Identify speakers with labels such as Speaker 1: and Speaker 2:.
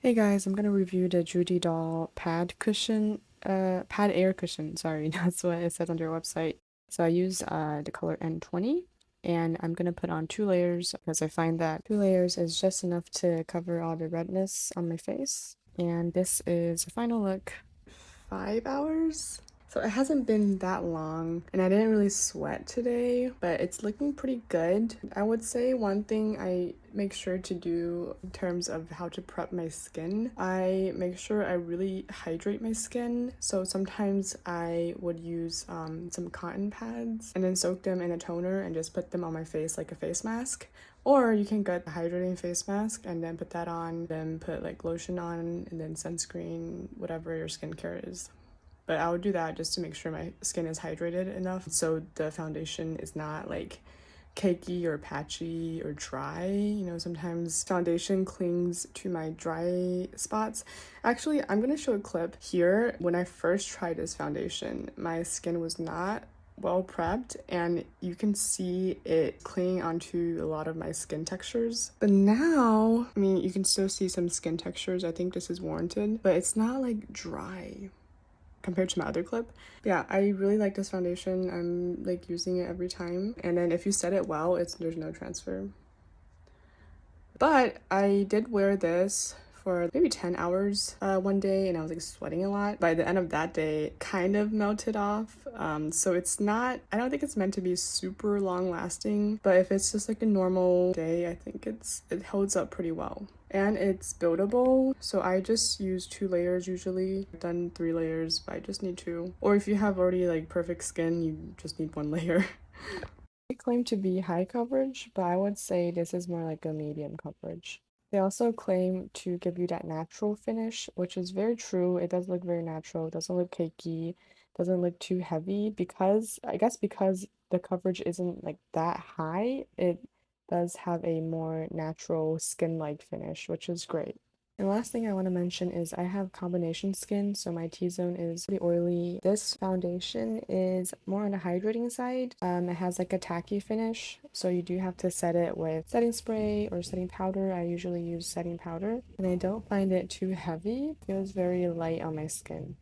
Speaker 1: Hey guys, I'm gonna review the Judy Doll pad air cushion, sorry, that's what it says on their website. So I use the color N20 and I'm gonna put on 2 layers because I find that 2 layers is just enough to cover all the redness on my face. And this is the final look. 5 hours? So it hasn't been that long and I didn't really sweat today, but it's looking pretty good. I would say one thing I make sure to do in terms of how to prep my skin, I make sure I really hydrate my skin. So sometimes I would use some cotton pads and then soak them in a toner and just put them on my face like a face mask. Or you can get a hydrating face mask and then put that on, then put like lotion on, and then sunscreen, whatever your skincare is. But I would do that just to make sure my skin is hydrated enough so the foundation is not like cakey or patchy or dry. You know, sometimes foundation clings to my dry spots. Actually, I'm gonna show a clip here. When I first tried this foundation, my skin was not well prepped and you can see it clinging onto a lot of my skin textures. But now, I mean, you can still see some skin textures. I think this is warranted, but it's not like dry compared to my other clip. But yeah, I really like this foundation. I'm like using it every time. And then if you set it well, there's no transfer. But I did wear this for maybe 10 hours one day and I was like sweating a lot. By the end of that day, it kind of melted off. So it's not, I don't think it's meant to be super long lasting, but if it's just like a normal day, I think it holds up pretty well. And it's buildable, so I just use 2 layers usually. I've done 3 layers, but I just need two. Or if you have already like perfect skin, you just need 1 layer. They claim to be high coverage, but I would say this is more like a medium coverage. They also claim to give you that natural finish, which is very true. It does look very natural. It doesn't look cakey, doesn't look too heavy because I guess because the coverage isn't like that high, it does have a more natural skin-like finish, which is great. And last thing I want to mention is I have combination skin, so my T-zone is pretty oily. This foundation is more on the hydrating side. It has like a tacky finish, so you do have to set it with setting spray or setting powder. I usually use setting powder, and I don't find it too heavy. It feels very light on my skin.